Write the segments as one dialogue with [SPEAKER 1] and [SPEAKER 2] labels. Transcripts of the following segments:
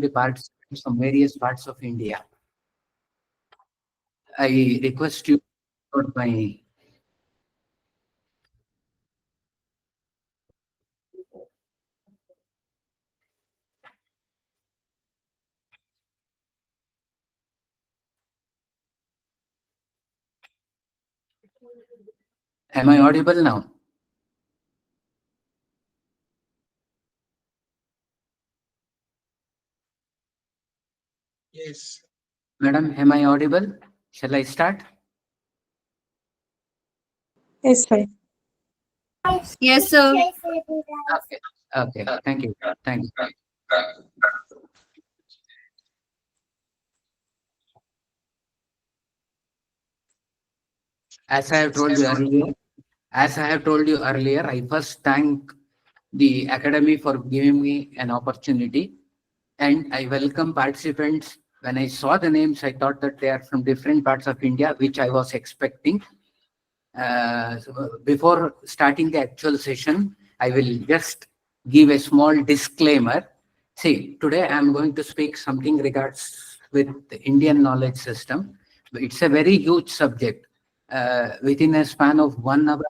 [SPEAKER 1] the participants from various parts of India. I request you for my. Am I audible now?
[SPEAKER 2] Yes.
[SPEAKER 1] Madam, am I audible? Shall I start?
[SPEAKER 3] Yes, sir.
[SPEAKER 4] Yes, sir.
[SPEAKER 1] Okay. Okay. Thank you. Thank you. As I have told you earlier, I first thank the Academy for giving me an opportunity, and I welcome participants. When I saw the names, I thought that they are from different parts of India, which I was expecting. So before starting the actual session, I will just give a small disclaimer. See, today I am going to speak something regards with the Indian knowledge system. It's a very huge subject. Within a span of 1 hour,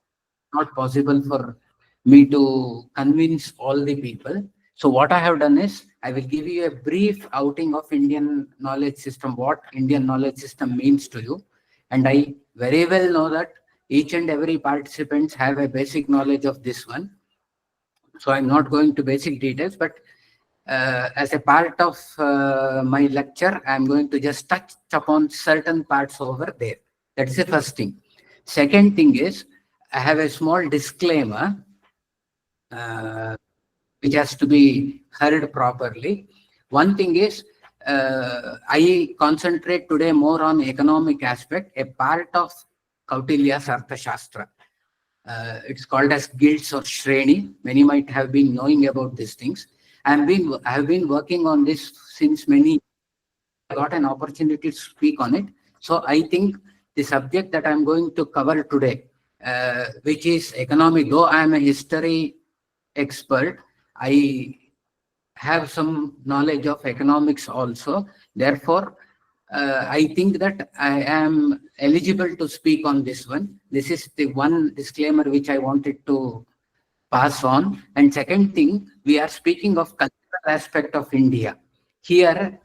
[SPEAKER 1] not possible for me to convince all the people. So what I have done is I will give you a brief outing of Indian knowledge system, what Indian knowledge system means to you. And I very well know that each and every participants have a basic knowledge of this one. So I'm not going to basic details, but as a part of my lecture, I'm going to just touch upon certain parts over there. That's the first thing. Second thing is, I have a small disclaimer which has to be heard properly. One thing is, I concentrate today more on economic aspect, a part of Kautilya's Arthashastra. It's called as guilds or Shreni. Many might have been knowing about these things. I have been working on this since many. I got an opportunity to speak on it. So I think the subject that I'm going to cover today, which is economic, though I am a history expert, I have some knowledge of economics also. Therefore, I think that I am eligible to speak on this one. This is the one disclaimer which I wanted to pass on. And second thing, we are speaking of cultural aspect of India. Here,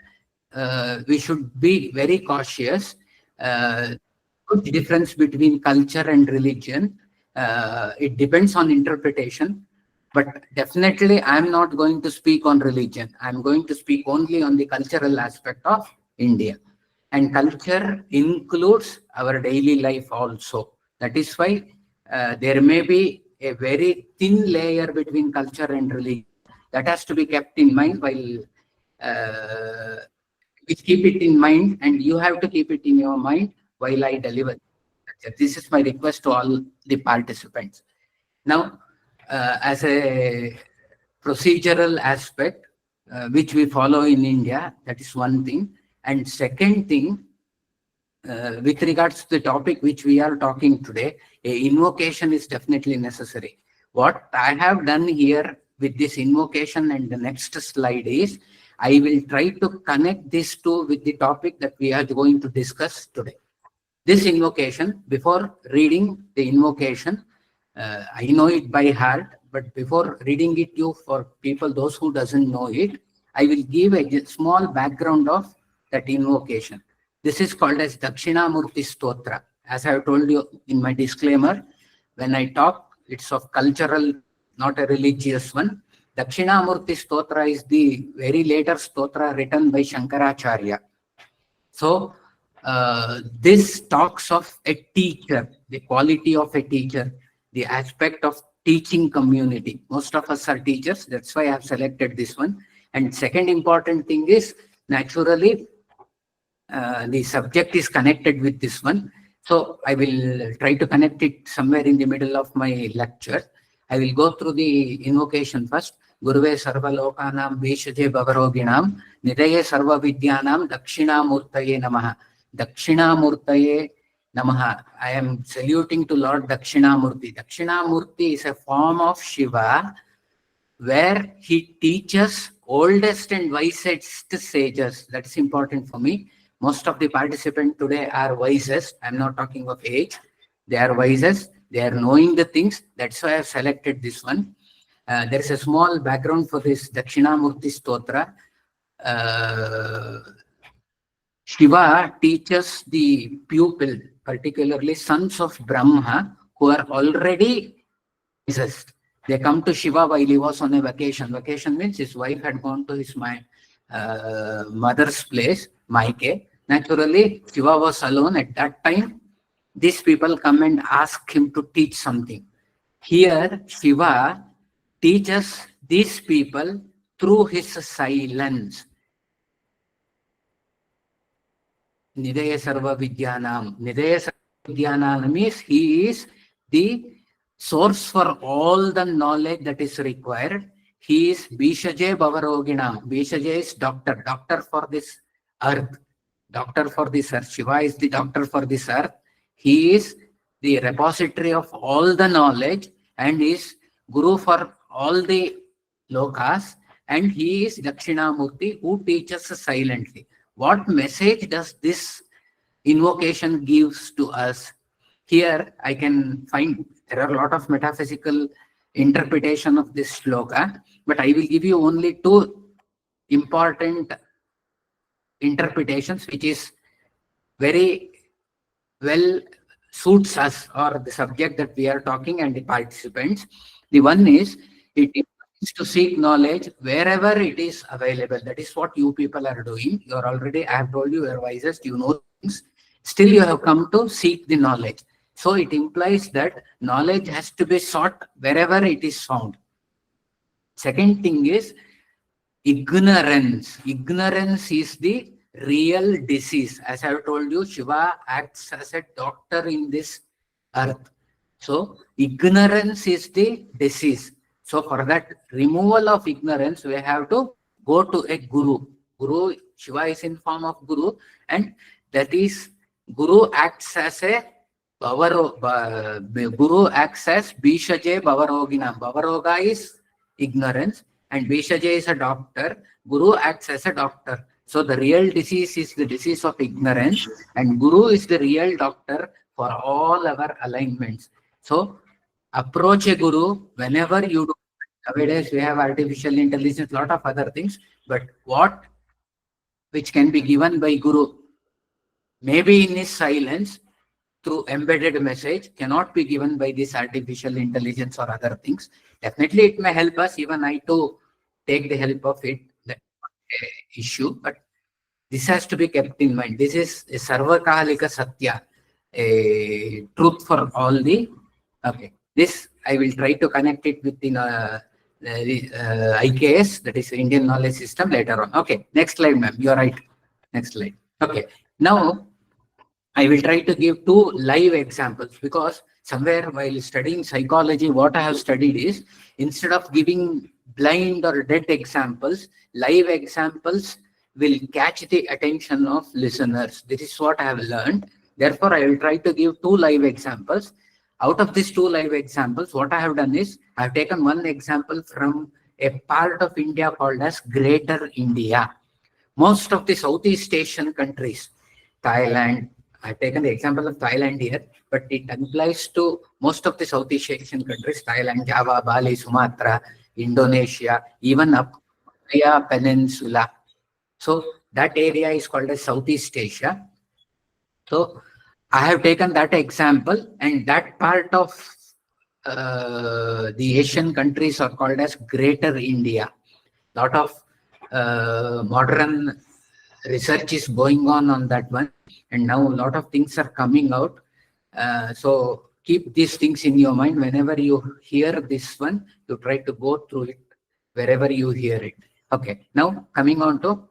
[SPEAKER 1] we should be very cautious. Good difference between culture and religion. It depends on interpretation. But definitely, I'm not going to speak on religion. I'm going to speak only on the cultural aspect of India. And culture includes our daily life also. That is why there may be a very thin layer between culture and religion. That has to be kept in mind while we keep it in mind, and you have to keep it in your mind while I deliver. This is my request to all the participants. Now, as a procedural aspect, which we follow in India, that is one thing. And second thing, with regards to the topic which we are talking today, a invocation is definitely necessary. What I have done here with this invocation and the next slide is, I will try to connect these two with the topic that we are going to discuss today. This invocation, before reading the invocation, I know it by heart, but before reading it to for people, those who doesn't know it, I will give a small background of that invocation. This is called as Dakshinamurti Stotra. As I have told you in my disclaimer, when I talk, it's of cultural, not a religious one. Dakshinamurti Stotra is the very later stotra written by Shankaracharya. So, this talks of a teacher, the quality of a teacher, the aspect of teaching community. Most of us are teachers. That's why I have selected this one. And second important thing is, naturally, the subject is connected with this one. So I will try to connect it somewhere in the middle of my lecture. I will go through the invocation first. Guruve sarva lokanam veshaje bhavaroginam nidaye sarva vidyanam dakshinamurtaye namaha. Dakshinamurtaye namaha. I am saluting to Lord Dakshinamurti. Dakshinamurti is a form of Shiva where he teaches oldest and wisest sages. That's important for me. Most of the participants today are wisest. I'm not talking of age. They are wisest. They are knowing the things. That's why I've selected this one. There is a small background for this Dakshinamurti Stotra. Shiva teaches the pupil, particularly sons of Brahma, who are already wisest. They come to Shiva while he was on a vacation. Vacation means his wife had gone to his mother's place, Maike. Naturally, Shiva was alone at that time. These people come and ask him to teach something. Here, Shiva teaches these people through his silence. Nidaya Sarva Vidyanam. Nidaya Sarva Vidyanam means he is the source for all the knowledge that is required. He is Bishaje Bhavaroginam. Bishaje is doctor for this earth. Doctor for this earth. Shiva is the doctor for this earth. He is the repository of all the knowledge and is Guru for all the lokas, and he is Dakshinamurti who teaches silently. What message does this invocation gives to us? Here I can find there are a lot of metaphysical interpretation of this shloka, but I will give you only two important interpretations which is very well suits us or the subject that we are talking and the participants. The one is, it is to seek knowledge wherever it is available. That is what you people are doing. You are already, I have told you, you are wisest, you know things. Still you have come to seek the knowledge. So it implies that knowledge has to be sought wherever it is found. Second thing is ignorance. Ignorance is the real disease. As I have told you, Shiva acts as a doctor in this earth. So ignorance is the disease. So for that removal of ignorance, we have to go to a guru. Guru, Shiva is in form of guru, and that is guru acts as a guru acts as Bishaje Bhavaroginam. Bhavaroga is ignorance and Bishaje is a doctor. Guru acts as a doctor. So the real disease is the disease of ignorance, and Guru is the real doctor for all our alignments. So approach a Guru whenever you do. Nowadays we have artificial intelligence, lot of other things, but what which can be given by Guru, maybe in his silence through embedded message, cannot be given by this artificial intelligence or other things. Definitely it may help us. Even I too take the help of it. Issue, but this has to be kept in mind. This is a Sarvakalika Satya, a truth for all the. Okay, this I will try to connect it with the IKS, that is Indian Knowledge System, later on. Okay, next slide, ma'am. You are right. Next slide. Okay, now I will try to give two live examples, because somewhere while studying psychology, what I have studied is, instead of giving blind or dead examples, live examples will catch the attention of listeners. This is what I have learned. Therefore, I will try to give two live examples. Out of these two live examples, what I have done is, I have taken one example from a part of India called as Greater India. Most of the Southeast Asian countries, Thailand, I've taken the example of Thailand here, but it applies to most of the Southeast Asian countries, Thailand, Java, Bali, Sumatra, Indonesia, even up Malaya Peninsula. So that area is called as Southeast Asia. So I have taken that example, and that part of the Asian countries are called as Greater India. Lot of modern research is going on that one, and now a lot of things are coming out. So keep these things in your mind. Whenever you hear this one, you try to go through it wherever you hear it. Okay, now coming on to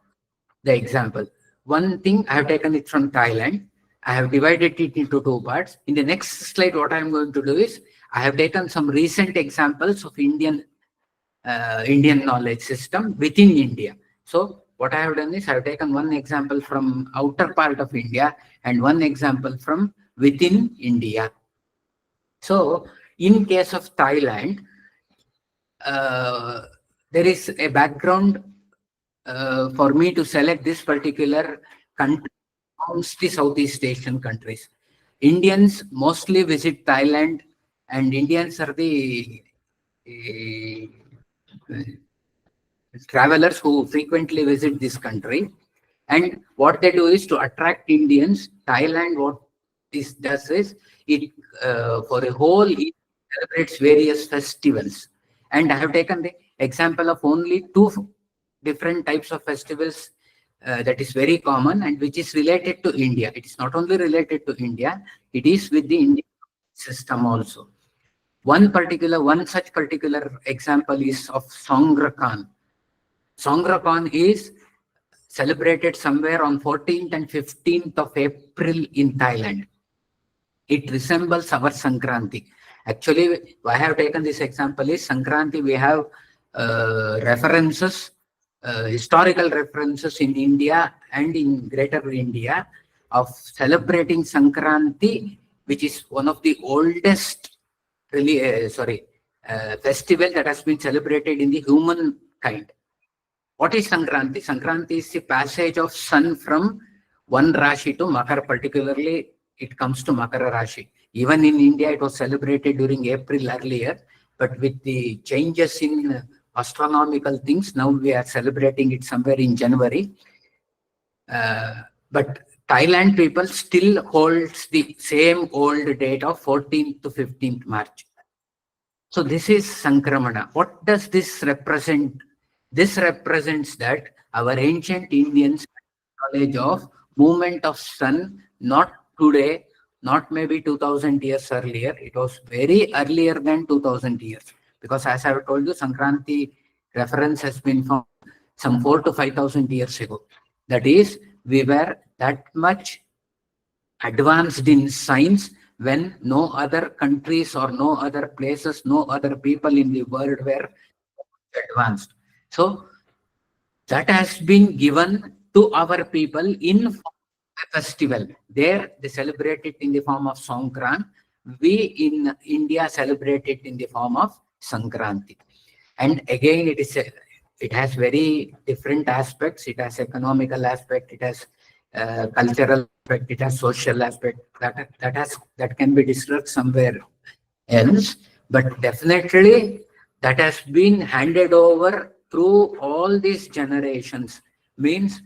[SPEAKER 1] the example. One thing, I have taken it from Thailand. I have divided it into two parts. In the next slide, what I am going to do is, I have taken some recent examples of Indian knowledge system within India. So what I have done is, I have taken one example from outer part of India and one example from within India. So in case of Thailand, there is a background for me to select this particular country amongst the Southeast Asian countries. Indians mostly visit Thailand, and Indians are the uh, travelers who frequently visit this country. And what they do is to attract Indians. Thailand, what this does is it for a whole year celebrates various festivals. And I have taken the example of only two different types of festivals that is very common and which is related to India. It is not only related to India, it is with the Indian system also. One such particular example is of Songkran. Songkran is celebrated somewhere on 14th and 15th of April in Thailand. It resembles our Sankranti. Actually, why I have taken this example is Sankranti, we have references, historical references in India and in Greater India of celebrating Sankranti, which is one of the oldest festival that has been celebrated in the humankind. What is Sankranti? Sankranti is the passage of sun from one Rashi to Makar, particularly it comes to Makara Rashi. Even in India, it was celebrated during April earlier, but with the changes in astronomical things, now we are celebrating it somewhere in January. But Thailand people still holds the same old date of 14th to 15th March. So this is Sankramana. What does this represent? This represents that our ancient Indians had knowledge of movement of sun, not today, not maybe 2000 years earlier. It was very earlier than 2000 years. Because as I have told you, Sankranti reference has been from some 4,000 to 5,000 years ago. That is, we were that much advanced in science when no other countries or no other places, no other people in the world were advanced. So that has been given to our people in a festival. There they celebrate it in the form of Songkran. We in India celebrate it in the form of Sankranti. And again, it has very different aspects. It has economical aspect. It has cultural aspect. It has social aspect. That can be discussed somewhere else. But definitely, that has been handed over through all these generations. Means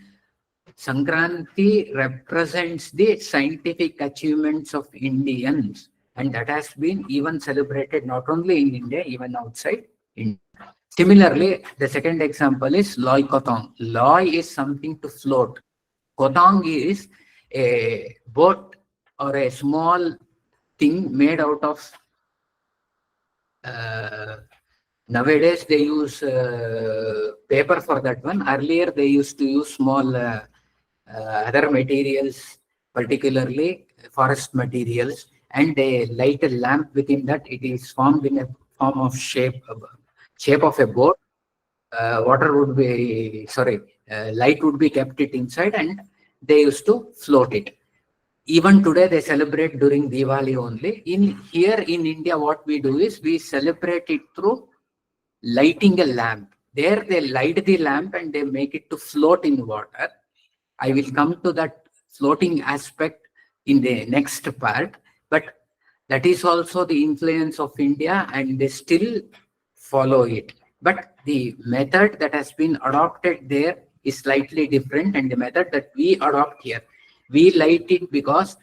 [SPEAKER 1] Sankranti represents the scientific achievements of Indians, and that has been even celebrated not only in India, even outside India. Similarly, the second example is Loi Kotong. Loi is something to float. Kotong is a boat or a small thing made out of nowadays they use paper for that one. Earlier they used to use small other materials, particularly forest materials, and they light a lamp within that. It is formed in a form of shape of a boat. Light would be kept it inside, and they used to float it. Even today, they celebrate during Diwali only. Here in India, what we do is we celebrate it through lighting a lamp. There they light the lamp and they make it to float in water. I will come to that floating aspect in the next part, but that is also the influence of India and they still follow it. But the method that has been adopted there is slightly different, and the method that we adopt here, we light it because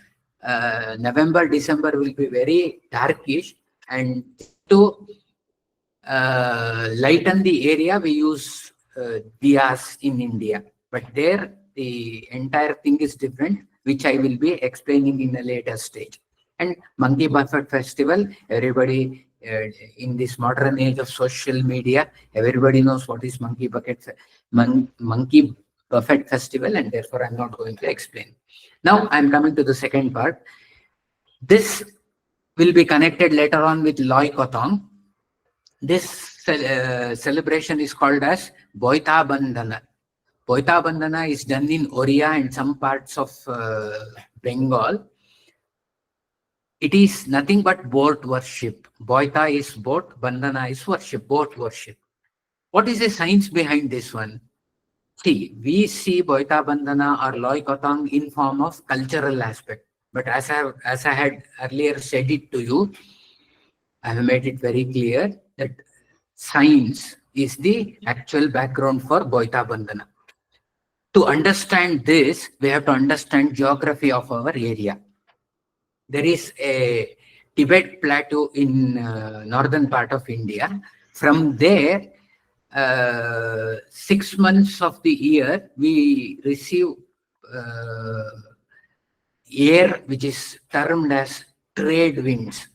[SPEAKER 1] November, December will be very darkish, and to lighten the area, we use diyas in India. But there, the entire thing is different, which I will be explaining in a later stage. And Monkey Buffet Festival, everybody in this modern age of social media, everybody knows what is Monkey Buffet Festival, and therefore I'm not going to explain. Now I'm coming to the second part. This will be connected later on with Loi Kotong. This celebration is called as Boita Bandhana. Boita Bandhana is done in Oriya and some parts of Bengal. It is nothing but boat worship. Boita is boat, Bandhana is worship, boat worship. What is the science behind this one? See, we see Boita Bandhana or Loy Kotang in form of cultural aspect. But as I had earlier said it to you, I have made it very clear that science is the actual background for Boita Bandhana. To understand this, we have to understand geography of our area. There is a Tibet plateau in northern part of India. From there, 6 months of the year, we receive uh, air which is termed as trade winds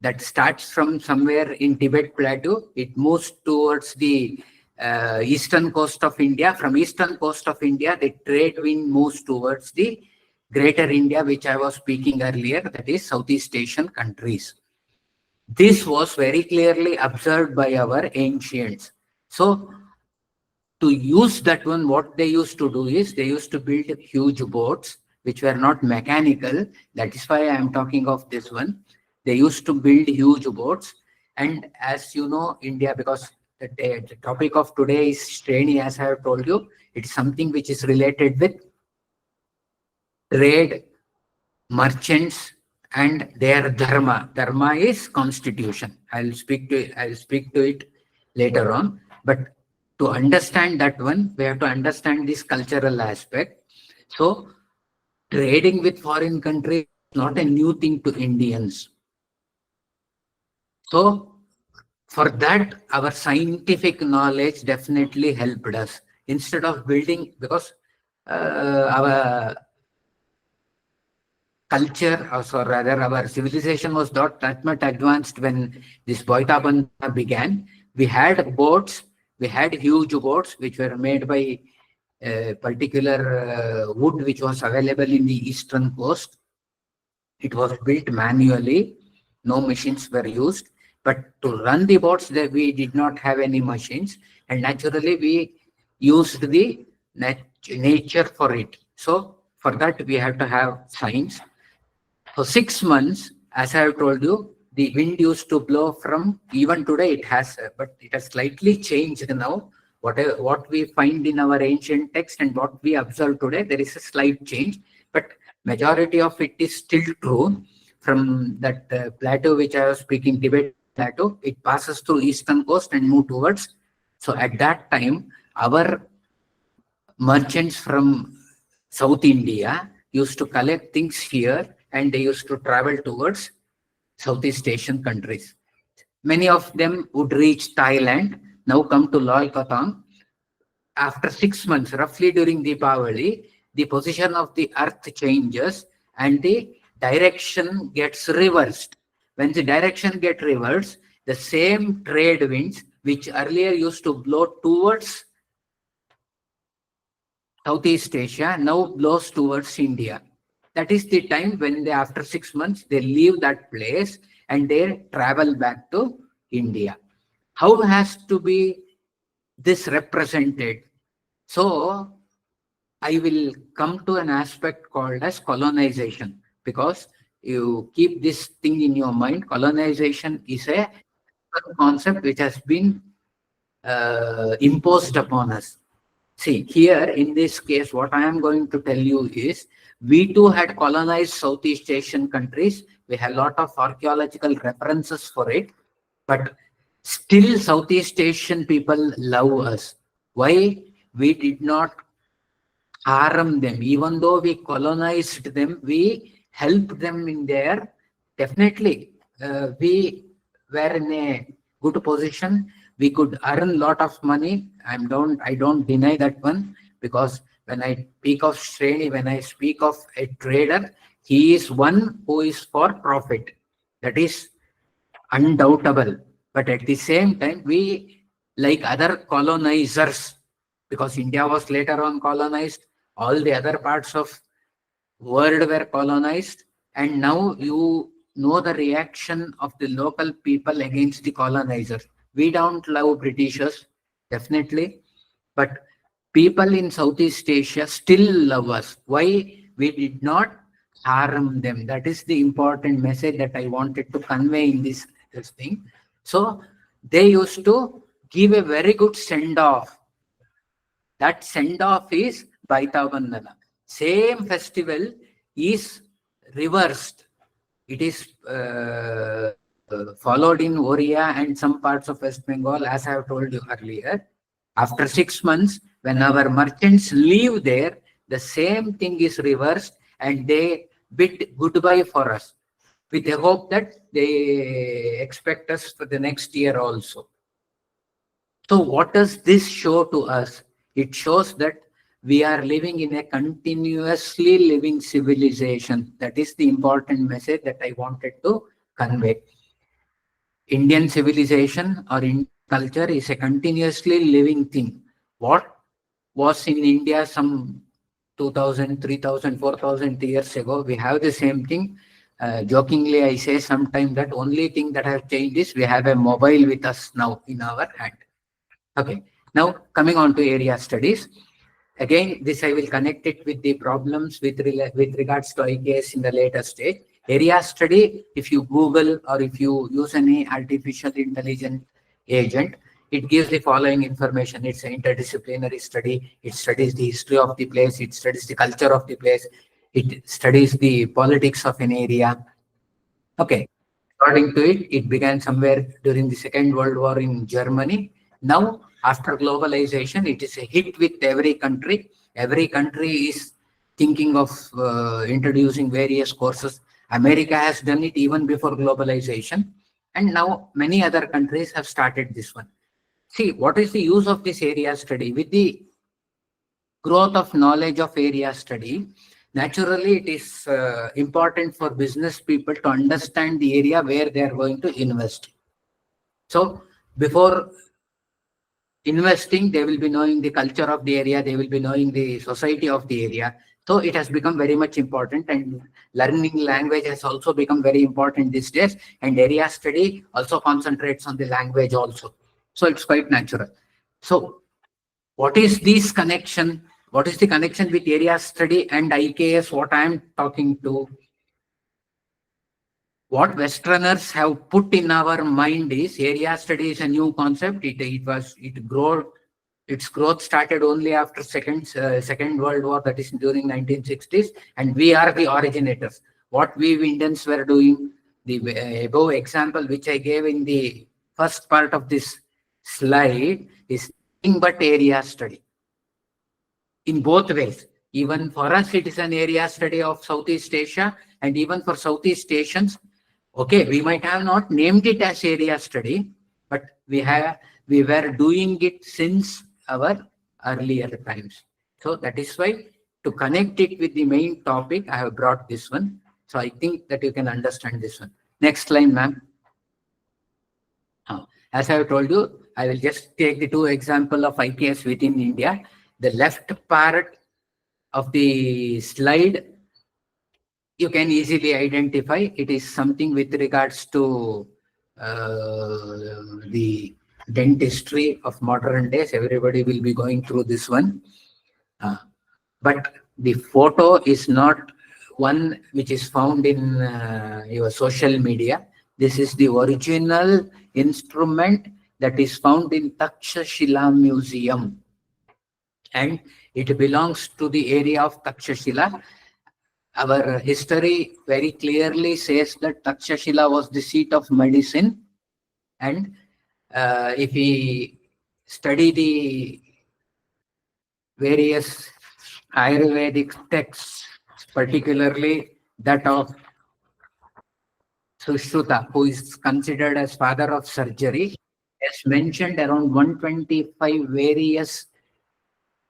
[SPEAKER 1] that starts from somewhere in Tibet plateau. It moves towards the eastern coast of India. From eastern coast of India, the trade wind moves towards the greater India, which I was speaking earlier, that is Southeast Asian countries. This was very clearly observed by our ancients. So to use that one, what they used to do is they used to build huge boats which were not mechanical. That is why I am talking of this one. They used to build huge boats. And as you know, India, because the topic of today is Shreni, as I have told you, it's something which is related with trade, merchants, and their dharma. Dharma is constitution. I'll speak to it later on. But to understand that one, we have to understand this cultural aspect. So trading with foreign countries is not a new thing to Indians. So for that, our scientific knowledge definitely helped us. Instead of building, because our culture, or so rather our civilization was not that much advanced when this Boita Bandha began. We had boats, we had huge boats which were made by a particular wood which was available in the eastern coast. It was built manually, no machines were used. But to run the boats, we did not have any machines, and naturally we used the nature for it. So for that we have to have science. For 6 months, as I have told you, the wind used to blow from, even today it has, but it has slightly changed now. What we find in our ancient text and what we observe today, there is a slight change, but majority of it is still true. From that plateau which I was speaking, Tibet plateau, it passes through eastern coast and move towards. So at that time, our merchants from South India used to collect things here and they used to travel towards Southeast Asian countries. Many of them would reach Thailand, now come to Loy Katang. After 6 months, roughly during Deepavali, the position of the earth changes and the direction gets reversed. When the direction gets reversed, the same trade winds which earlier used to blow towards Southeast Asia now blows towards India. That is the time when they, after 6 months, they leave that place and they travel back to India. How has to be this represented? So I will come to an aspect called as colonization, because you keep this thing in your mind. Colonization is a concept which has been imposed upon us. See, here in this case, what I am going to tell you is we too had colonized Southeast Asian countries. We have a lot of archaeological references for it, but still Southeast Asian people love us. Why? We did not harm them. Even though we colonized them, we helped them in their, definitely, we were in a good position. We could earn lot of money. I don't deny that one, because when I speak of Shreni, when I speak of a trader, he is one who is for profit. That is undoubtable. But at the same time, we, like other colonizers, because India was later on colonized, all the other parts of world were colonized, and now you know the reaction of the local people against the colonizers. We don't love Britishers, definitely, but people in Southeast Asia still love us. Why? We did not harm them. That is the important message that I wanted to convey in this thing. So they used to give a very good send off That send-off is Baitavandana. Same festival is reversed. It is followed in Oriya and some parts of West Bengal, as I have told you earlier. After 6 months, when our merchants leave there, the same thing is reversed and they bid goodbye for us with the hope that they expect us for the next year also. So what does this show to us? It shows that we are living in a continuously living civilization. That is the important message that I wanted to convey. Indian civilization or Indian culture is a continuously living thing. What was in India some 2000, 3000, 4000 years ago, we have the same thing. Jokingly, I say sometimes that only thing that has changed is we have a mobile with us now in our hand. Okay, now coming on to area studies. Again, this I will connect it with the problems with regards to IKS in the later stage. Area study, if you Google or if you use any artificial intelligence agent, it gives the following information. It's an interdisciplinary study. It studies the history of the place. It studies the culture of the place. It studies the politics of an area. Okay. According to it, it began somewhere during the Second World War in Germany. Now, after globalization, it is a hit with every country. Every country is thinking of introducing various courses. America has done it even before globalization. And now many other countries have started this one. See, what is the use of this area study? With the growth of knowledge of area study, naturally it is important for business people to understand the area where they are going to invest. So before investing, they will be knowing the culture of the area, they will be knowing the society of the area. So it has become very much important, and learning language has also become very important these days, and area study also concentrates on the language also. So it's quite natural. So what is this connection? What is the connection with area study and IKS? What I am talking to? What Westerners have put in our mind is area study is a new concept. Its growth started only after Second World War, that is during 1960s, and we are the originators. What we Indians were doing, the above example which I gave in the first part of this slide is nothing but area study. In both ways. Even for us, it is an area study of Southeast Asia, and even for Southeast Asians, okay, we might have not named it as area study, but we were doing it since our earlier times. So that is why, to connect it with the main topic, I have brought this one. So I think that you can understand this one. Next line, ma'am. As I have told you, I will just take the two examples of IKS within India. The left part of the slide, you can easily identify. It is something with regards to the dentistry of modern days. Everybody will be going through this one. But the photo is not one which is found in your social media. This is the original instrument that is found in Takshashila Museum. And it belongs to the area of Takshashila. Our history very clearly says that Takshashila was the seat of medicine. And if we study the various Ayurvedic texts, particularly that of Sushruta, who is considered as father of surgery, has mentioned around 125 various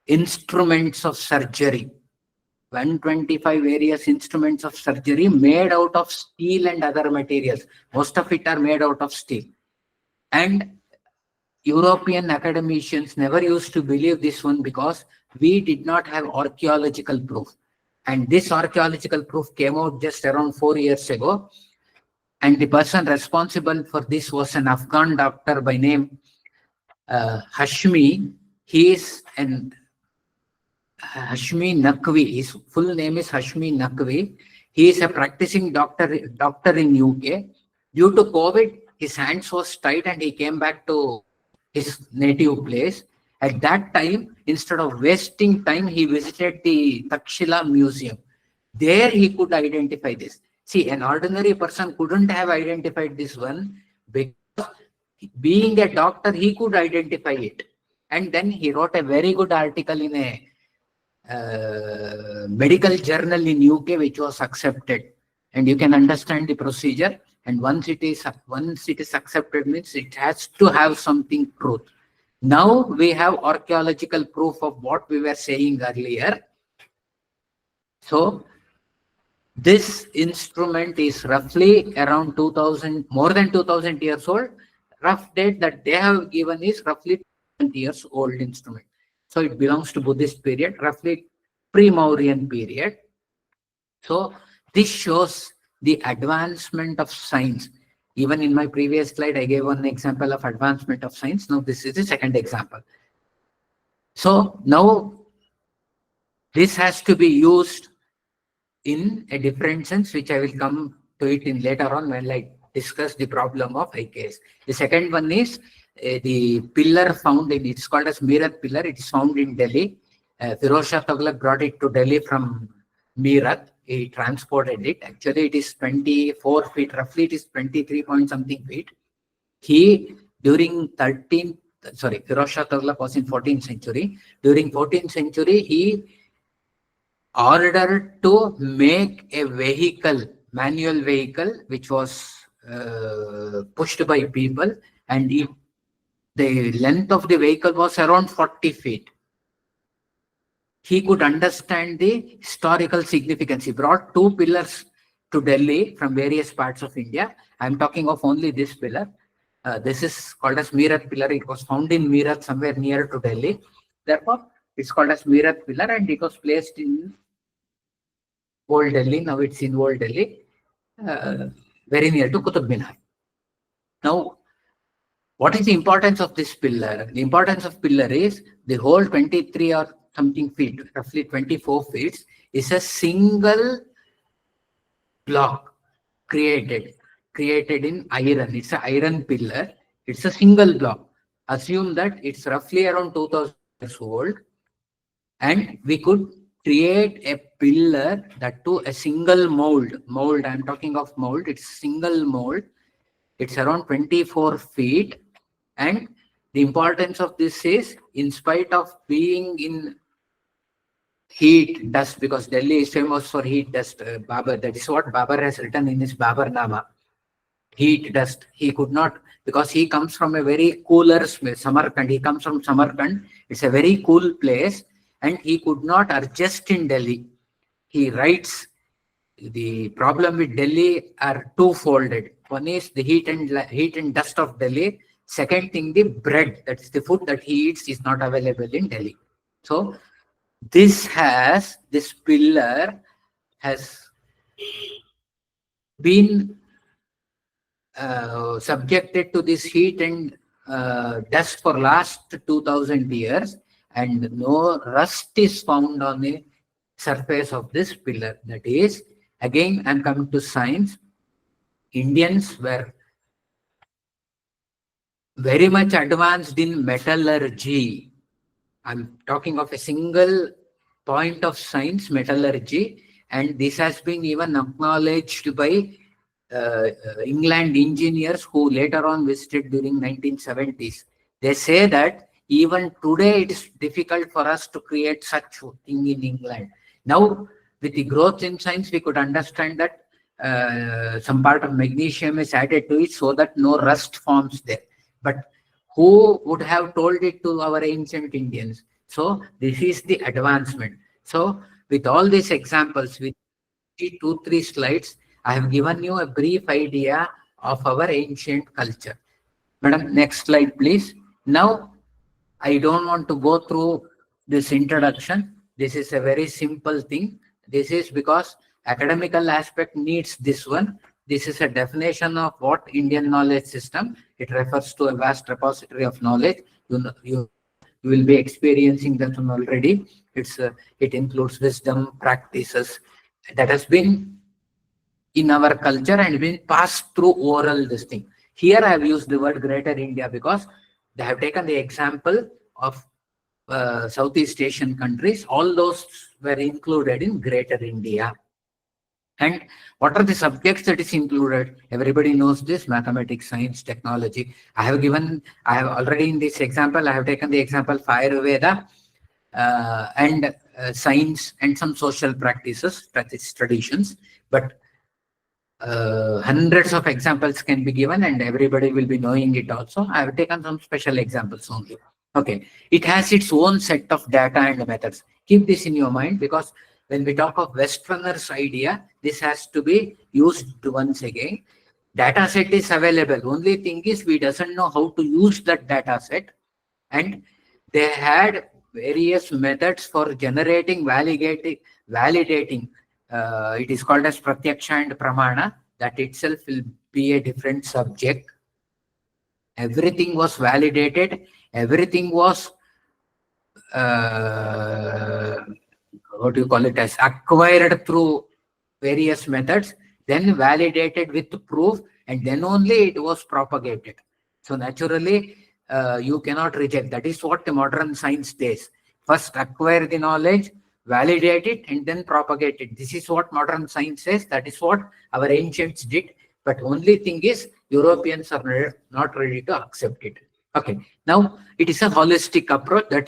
[SPEAKER 1] instruments of surgery. 125 various instruments of surgery made out of steel and other materials. Most of it are made out of steel. And European academicians never used to believe this one because we did not have archaeological proof. And this archaeological proof came out just around 4 years ago. And the person responsible for this was an Afghan doctor by name Hashmi. He is an Hashmi Naqvi. His full name is Hashmi Naqvi. He is a practicing doctor in UK. Due to COVID, his hands was tied and he came back to his native place. At that time, instead of wasting time, he visited the Takshila Museum. There he could identify this. See, an ordinary person couldn't have identified this one because being a doctor, he could identify it. And then he wrote a very good article in a medical journal in UK, which was accepted. And you can understand the procedure. And once it is accepted, means it has to have something truth. Now we have archaeological proof of what we were saying earlier. So this instrument is roughly around 2000, more than 2000 years old. Rough date that they have given is roughly 2000 years old instrument. So it belongs to Buddhist period, roughly pre-Mauryan period. So this shows the advancement of science. Even in my previous slide, I gave one example of advancement of science. Now this is the second example. So now this has to be used in a different sense, which I will come to it in later on when I discuss the problem of IKS. The second one is the pillar found in, it's called as Meerut pillar. It is found in Delhi. Firoz Shah Tughlaq brought it to Delhi from Meerut. He transported it. Actually, it is 24 feet. Roughly, it is 23 point something feet. He, during Firoz Shah Tughlaq was in 14th century. During 14th century, he ordered to make a vehicle, manual vehicle, which was pushed by people, and the length of the vehicle was around 40 feet. He could understand the historical significance. He brought two pillars to Delhi from various parts of India. I'm talking of only this pillar. This is called as Meerut pillar. It was found in Meerut, somewhere near to Delhi. Therefore, it's called as Meerut pillar, and it was placed in Old Delhi. Now it's in Old Delhi, very near to Qutub Minar. Now, what is the importance of this pillar? The importance of pillar is the whole 23 or something feet, roughly 24 feet, is a single block created in iron. It's an iron pillar. It's a single block. Assume that it's roughly around 2000 years old, and we could create a pillar that to a single mold. I'm talking of mold. It's single mold. It's around 24 feet. And the importance of this is, in spite of being in heat, dust, because Delhi is famous for heat, dust, Babar. That is what Babar has written in his Babar Nama. Heat, dust. He could not, because he comes from a very cooler Samarkand. He comes from Samarkand. It's a very cool place. And he could not adjust in Delhi. He writes, the problem with Delhi are two-folded. One is the heat and dust of Delhi. Second thing, the bread, that is the food that he eats, is not available in Delhi. So this pillar has been subjected to this heat and dust for last 2000 years, and no rust is found on the surface of this pillar. That is, again, I'm coming to science. Indians were very much advanced in metallurgy. I'm talking of a single point of science, metallurgy, and this has been even acknowledged by England engineers who later on visited during 1970s. They say that even today it is difficult for us to create such thing in England. Now, with the growth in science, we could understand that some part of magnesium is added to it so that no rust forms there. But who would have told it to our ancient Indians? So this is the advancement. So with all these examples, with 2-3 slides, I have given you a brief idea of our ancient culture. Madam, next slide, please. Now, I don't want to go through this introduction. This is a very simple thing. This is because academical aspect needs this one. This is a definition of what Indian knowledge system. It refers to a vast repository of knowledge. You will be experiencing that one already. It includes wisdom, practices that has been in our culture and been passed through oral this thing. Here I have used the word Greater India because they have taken the example of Southeast Asian countries, all those were included in Greater India. And what are the subjects that is included? Everybody knows this: mathematics, science, technology. I have already in this example, I have taken the example Ayurveda and science and some social practices, traditions. But hundreds of examples can be given and everybody will be knowing it also. I have taken some special examples only. Okay. It has its own set of data and methods. Keep this in your mind, because when we talk of Westerners idea, this has to be used once again. Data set is available. Only thing is we doesn't know how to use that data set. And they had various methods for generating, validating. It is called as Pratyaksha and Pramana. That itself will be a different subject. Everything was validated. Everything was what do you call it, as acquired through various methods, then validated with proof, and then only it was propagated. So naturally, you cannot reject. That is what the modern science does. First acquire the knowledge, validate it, and then propagate it. This is what modern science says. That is what our ancients did. But only thing is, Europeans are not ready to accept it. Okay. Now, it is a holistic approach that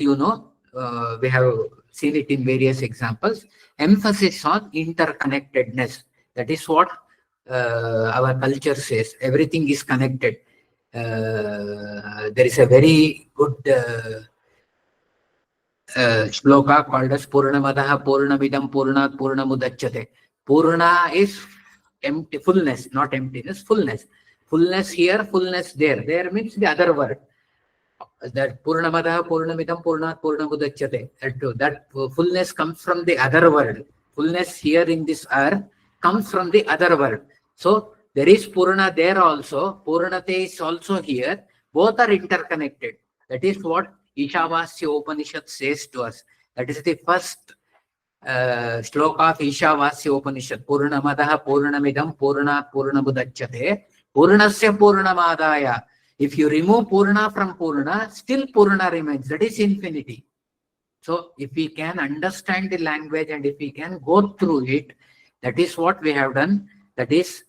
[SPEAKER 1] we have seen it in various examples. Emphasis on interconnectedness. That is what our culture says. Everything is connected. There is a very good shloka called as Purnamadaha Purnamidam Purnat Purnamudachyate. Purna is empty, fullness, not emptiness, fullness. Fullness here, fullness there. There means the other word. That Purnamadaha Purnamidam Purnat Purnamudachyate. That fullness comes from the other world. Fullness here in this earth comes from the other world. So there is Purna there also. Purnate is also here. Both are interconnected. That is what Ishavasya Upanishad says to us. That is the first shloka of Ishavasya Upanishad. Purnamadaha Purnamidam Purnat Purnamudachyate. Purnasya Purnamadaya. If you remove Purna from Purna, still Purna remains. That is infinity. So if we can understand the language and if we can go through it, that is what we have done. That is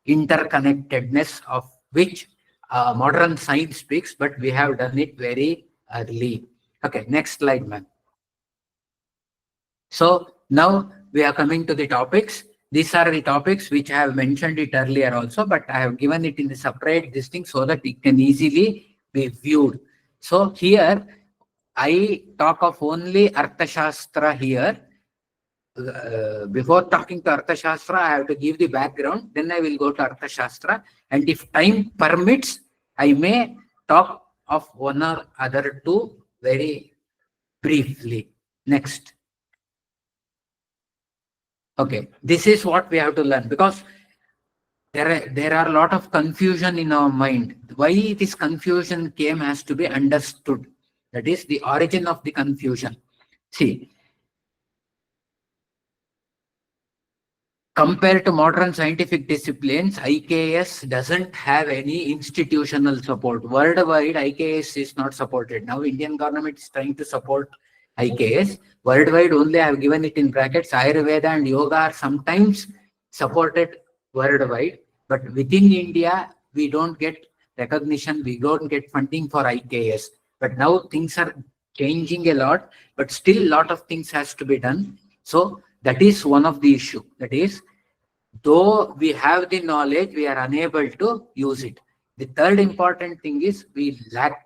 [SPEAKER 1] interconnectedness, of which modern science speaks, but we have done it very early. Okay, next slide, ma'am. So now we are coming to the topics. These are the topics which I have mentioned it earlier also, but I have given it in a separate this thing so that it can easily be viewed. So here I talk of only Arthashastra here. Before talking to Arthashastra, I have to give the background, then I will go to Arthashastra. And if time permits, I may talk of one or other two very briefly. Next. Okay, this is what we have to learn, because there are a lot of confusion in our mind. Why this confusion came has to be understood. That is the origin of the confusion. See, compared to modern scientific disciplines, IKS doesn't have any institutional support. Worldwide, IKS is not supported. Now, Indian government is trying to support IKS. Worldwide, only I have given it in brackets. Ayurveda and yoga are sometimes supported worldwide, but within India, we don't get recognition. We don't get funding for IKS. But now things are changing a lot, but still a lot of things has to be done. So that is one of the issue. That is, though we have the knowledge, we are unable to use it. The third important thing is we lack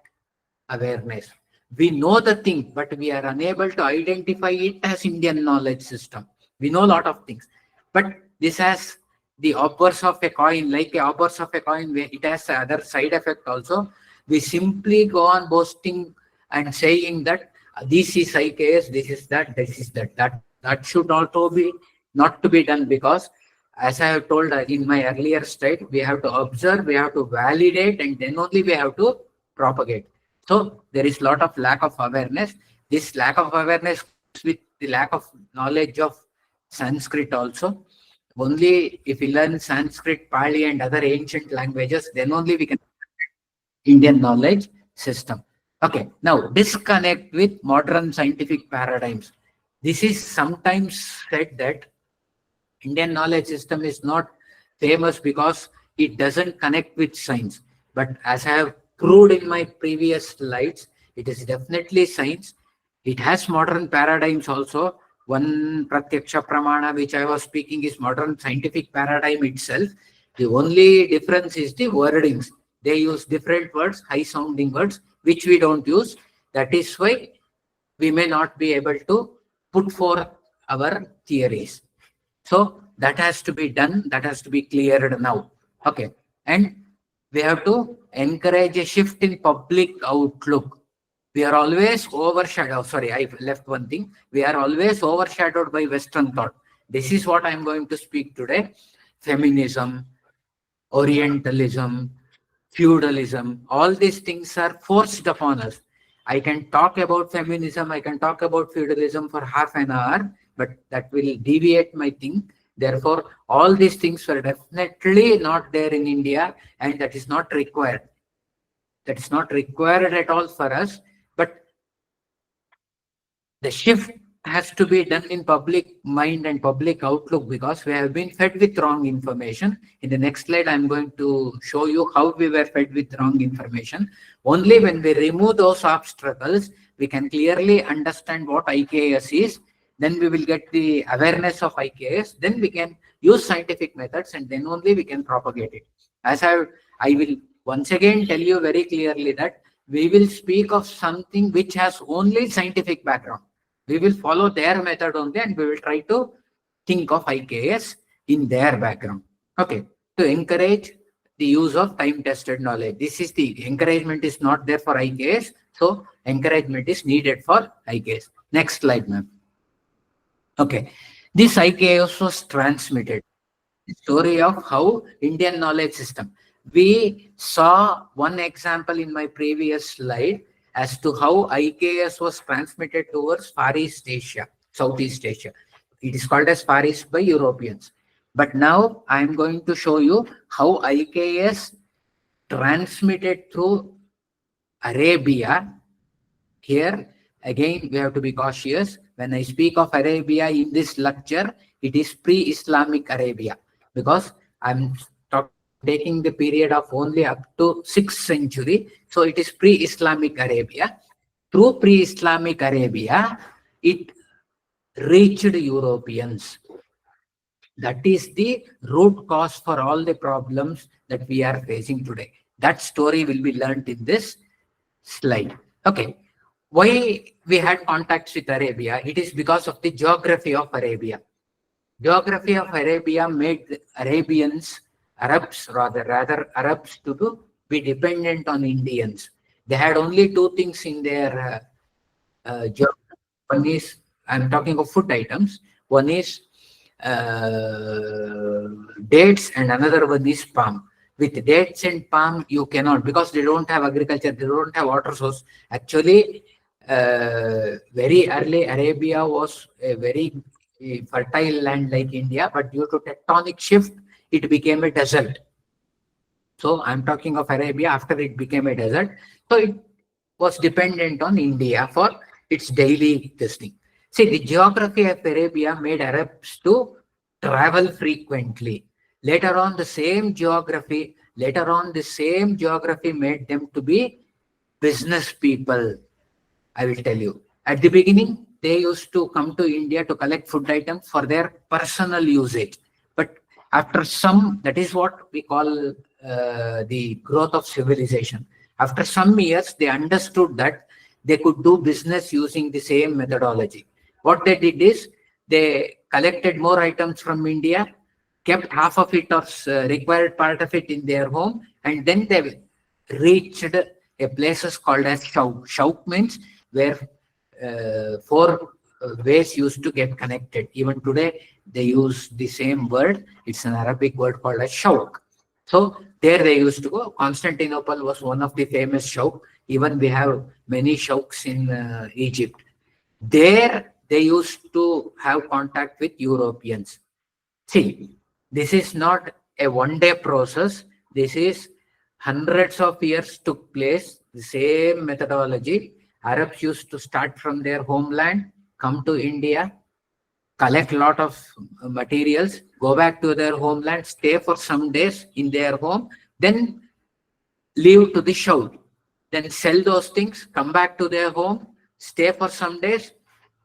[SPEAKER 1] awareness. We know the thing, but we are unable to identify it as Indian knowledge system. We know a lot of things, but this has the opposite of a coin, like a opposite of a coin, it has the other side effect also. We simply go on boasting and saying that this is IKS, this is that, this is that. That should also be not to be done, because as I have told in my earlier slide, we have to observe, we have to validate, and then only we have to propagate. So there is a lot of lack of awareness. This lack of awareness comes with the lack of knowledge of Sanskrit also. Only if we learn Sanskrit, Pali, and other ancient languages, then only we can Indian knowledge system. Okay, now disconnect with modern scientific paradigms. This is sometimes said that Indian knowledge system is not famous because it doesn't connect with science. But as I have proved in my previous slides, it is definitely science. It has modern paradigms also. One Pratyaksha Pramana, which I was speaking, is modern scientific paradigm itself. The only difference is the wordings. They use different words, high sounding words, which we don't use. That is why we may not be able to put forth our theories. So that has to be done, that has to be cleared now. Okay. And we have to encourage a shift in public outlook. We are always overshadowed. Sorry, I left one thing. We are always overshadowed by Western thought. This is what I'm going to speak today. Feminism, Orientalism, feudalism, all these things are forced upon us. I can talk about feminism, I can talk about feudalism for half an hour, but that will deviate my thing. Therefore, all these things were definitely not there in India, and that is not required. That is not required at all for us. But the shift has to be done in public mind and public outlook because we have been fed with wrong information. In the next slide, I'm going to show you how we were fed with wrong information. Only when we remove those obstacles, we can clearly understand what IKS is. Then we will get the awareness of IKS. Then we can use scientific methods, and then only we can propagate it. As I will once again tell you very clearly that we will speak of something which has only scientific background. We will follow their method only, and we will try to think of IKS in their background. Okay, to encourage the use of time-tested knowledge. This is the encouragement is not there for IKS, so encouragement is needed for IKS. Next slide, ma'am. Okay, this IKS was transmitted. The story of how Indian knowledge system. We saw one example in my previous slide as to how IKS was transmitted towards Far East Asia, Southeast Asia. It is called as Far East by Europeans. But now I am going to show you how IKS transmitted through Arabia. Here, again, we have to be cautious. When I speak of Arabia in this lecture, it is pre-Islamic Arabia because I'm taking the period of only up to 6th century. So it is pre-Islamic Arabia. Through pre-Islamic Arabia, it reached Europeans. That is the root cause for all the problems that we are facing today. That story will be learned in this slide. Okay. Why we had contacts with Arabia? It is because of the geography of Arabia. Geography of Arabia made Arabians, Arabs rather Arabs to be dependent on Indians. They had only two things in their geography. One is, I'm talking of food items. One is dates and another one is palm. With dates and palm, you cannot because they don't have agriculture, they don't have water source. Actually, very early Arabia was a very fertile land like India, but due to tectonic shift, it became a desert. So I'm talking of Arabia after it became a desert. So it was dependent on India for its daily testing. See, the geography of Arabia made Arabs to travel frequently. Later on, the same geography made them to be business people. I will tell you. At the beginning, they used to come to India to collect food items for their personal usage. But after some, that is what we call the growth of civilization. After some years, they understood that they could do business using the same methodology. What they did is they collected more items from India, kept half of it or required part of it in their home, and then they reached a places called as Shauk. Shauk means where four ways used to get connected. Even today, they use the same word. It's an Arabic word called as Shauk. So there they used to go. Constantinople was one of the famous Shauk. Even we have many Shauks in Egypt. There they used to have contact with Europeans. See, this is not a one-day process. This is hundreds of years took place. The same methodology. Arabs used to start from their homeland, come to India, collect a lot of materials, go back to their homeland, stay for some days in their home, then leave to the shout. Then sell those things, come back to their home, stay for some days,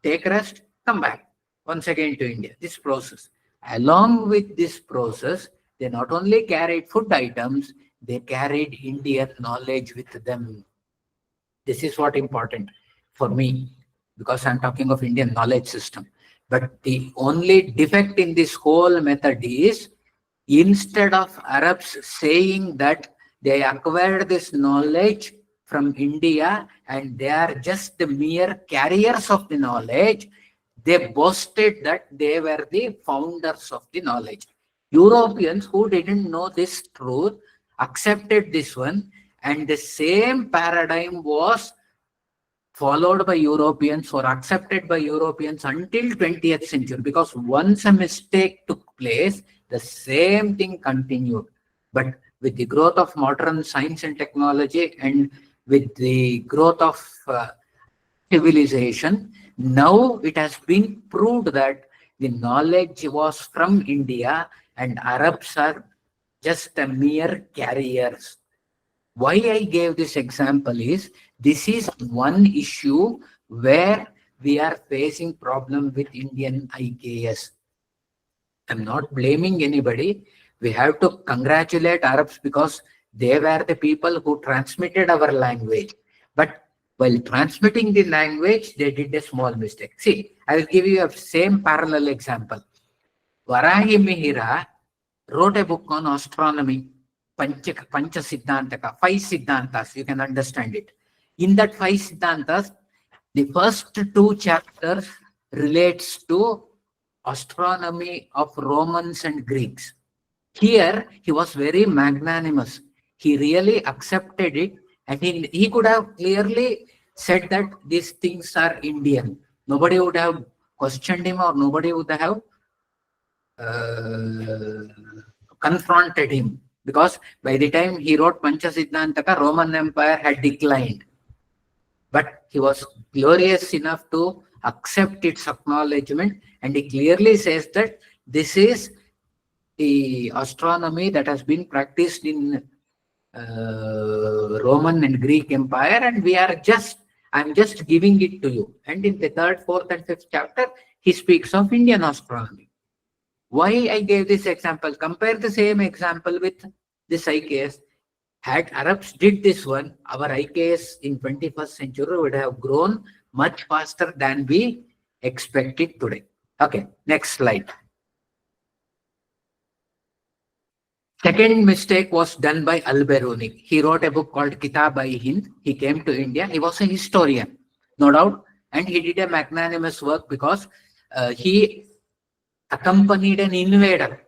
[SPEAKER 1] take rest, come back once again to India. This process. Along with this process, they not only carried food items, they carried Indian knowledge with them. This is what important for me, because I'm talking of Indian knowledge system. But the only defect in this whole method is, instead of Arabs saying that they acquired this knowledge from India and they are just the mere carriers of the knowledge, they boasted that they were the founders of the knowledge. Europeans who didn't know this truth accepted this one, and the same paradigm was followed by Europeans or accepted by Europeans until 20th century, because once a mistake took place, the same thing continued. But with the growth of modern science and technology and with the growth of civilization, now it has been proved that the knowledge was from India and Arabs are just a mere carriers. Why I gave this example is, this is one issue where we are facing problem with Indian IKS. I'm not blaming anybody. We have to congratulate Arabs because they were the people who transmitted our language. But while transmitting the language, they did a small mistake. See, I will give you a same parallel example. Varahi Mihira wrote a book on astronomy, Pancha Siddhantaka, 5 Siddhantas, you can understand it. In that 5 Siddhantas, the first 2 chapters relates to astronomy of Romans and Greeks. Here, he was very magnanimous. He really accepted it, and he could have clearly said that these things are Indian. Nobody would have questioned him, or nobody would have confronted him, because by the time he wrote Pancha Siddhantaka, Roman Empire had declined. But he was glorious enough to accept its acknowledgement, and he clearly says that this is the astronomy that has been practiced in Roman and Greek Empire, and I'm just giving it to you. And in the 3rd, 4th, and 5th chapter, he speaks of Indian astronomy. Why I gave this example? Compare the same example with this IKS. Had Arabs did this one, our IKS in 21st century would have grown much faster than we expected today. Okay, next slide. Second mistake was done by Al-Biruni. He wrote a book called Kitab-i-Hind. He came to India. He was a historian, no doubt, and he did a magnanimous work because he accompanied an invader.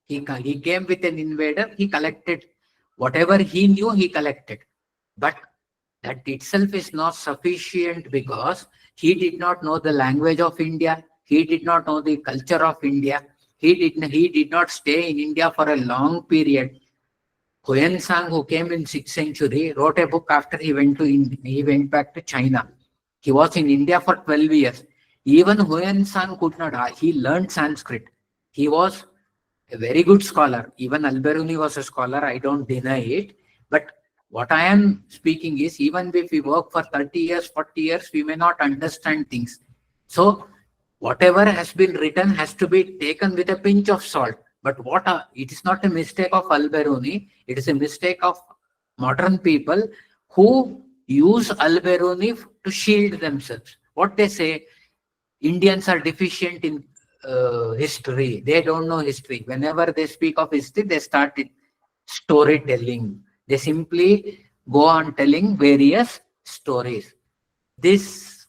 [SPEAKER 1] He came with an invader. He collected whatever he knew, he collected. But that itself is not sufficient, because he did not know the language of India. He did not know the culture of India. He did not stay in India for a long period. Huyen Sang, who came in 6th century, wrote a book after he went back to China. He was in India for 12 years. Even Huyen Sang could not. He learned Sanskrit. He was a very good scholar. Even Al-Biruni was a scholar. I don't deny it. But what I am speaking is, even if we work for 30 years, 40 years, we may not understand things. So whatever has been written has to be taken with a pinch of salt. But it is not a mistake of Al-Biruni. It is a mistake of modern people who use Al-Biruni to shield themselves. What they say, Indians are deficient in history. They don't know history. Whenever they speak of history, they start storytelling. They simply go on telling various stories. This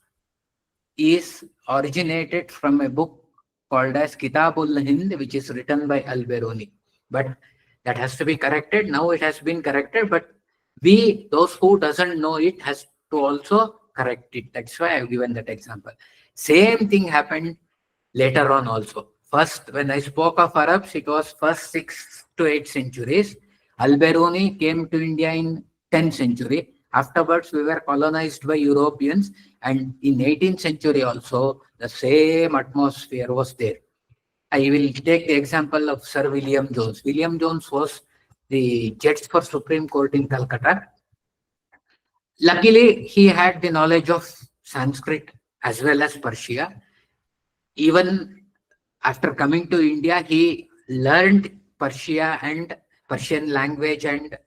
[SPEAKER 1] is originated from a book called as Kitab-ul-Hind, which is written by Al-Biruni. But that has to be corrected. Now it has been corrected, but those who doesn't know it, has to also correct it. That's why I've given that example. Same thing happened later on also. First, when I spoke of Arabs, it was first 6 to 8 centuries. Al-Biruni came to India in 10th century. Afterwards, we were colonized by Europeans, and in 18th century also, the same atmosphere was there. I will take the example of Sir William Jones. William Jones was the judge for Supreme Court in Calcutta. Luckily, he had the knowledge of Sanskrit as well as Persia. Even after coming to India, he learned Persia and Persian language and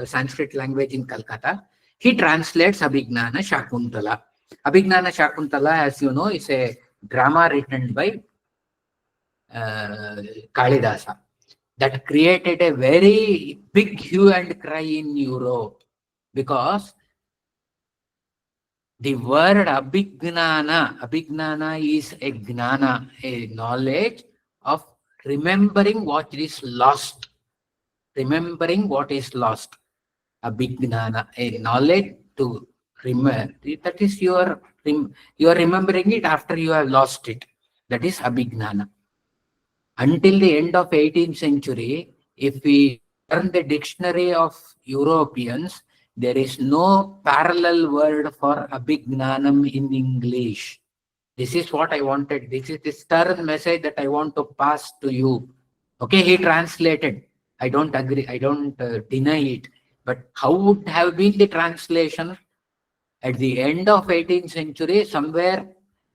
[SPEAKER 1] Sanskrit language in Calcutta. He translates Abhignana Shakuntala. Abhignana Shakuntala, as you know, is a drama written by Kalidasa that created a very big hue and cry in Europe, because the word Abhignana is a gnana, a knowledge of remembering what is lost. Remembering what is lost. Abhignana, a knowledge to remember. That is you are remembering it after you have lost it. That is Abhignana. Until the end of 18th century, if we turn the dictionary of Europeans, there is no parallel word for Abhignanam in English. This is what I wanted. This is the stern message that I want to pass to you. Okay, he translated. I don't agree. I don't deny it. But how would have been the translation at the end of 18th century, somewhere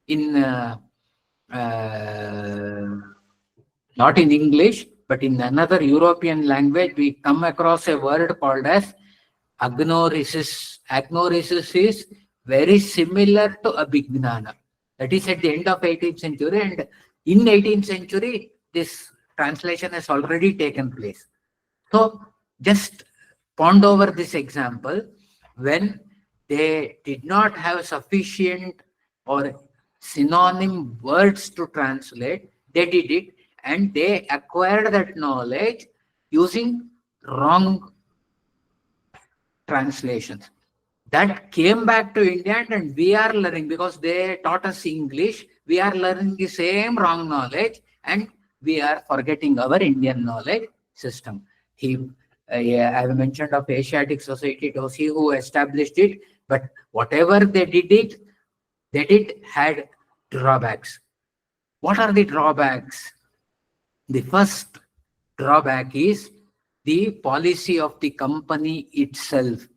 [SPEAKER 1] in not in English, but in another European language, we come across a word called as agnoresis. Agnoresis is very similar to Abhignana. That is at the end of 18th century, and in 18th century, this translation has already taken place. So just ponder over this example. When they did not have sufficient or synonym words to translate, they did it, and they acquired that knowledge using wrong translations. That came back to India, and we are learning, because they taught us English, we are learning the same wrong knowledge, and we are forgetting our Indian knowledge system. I have mentioned of Asiatic Society, it was he who established it, but whatever they did had drawbacks. What are the drawbacks? The first drawback is the policy of the company itself.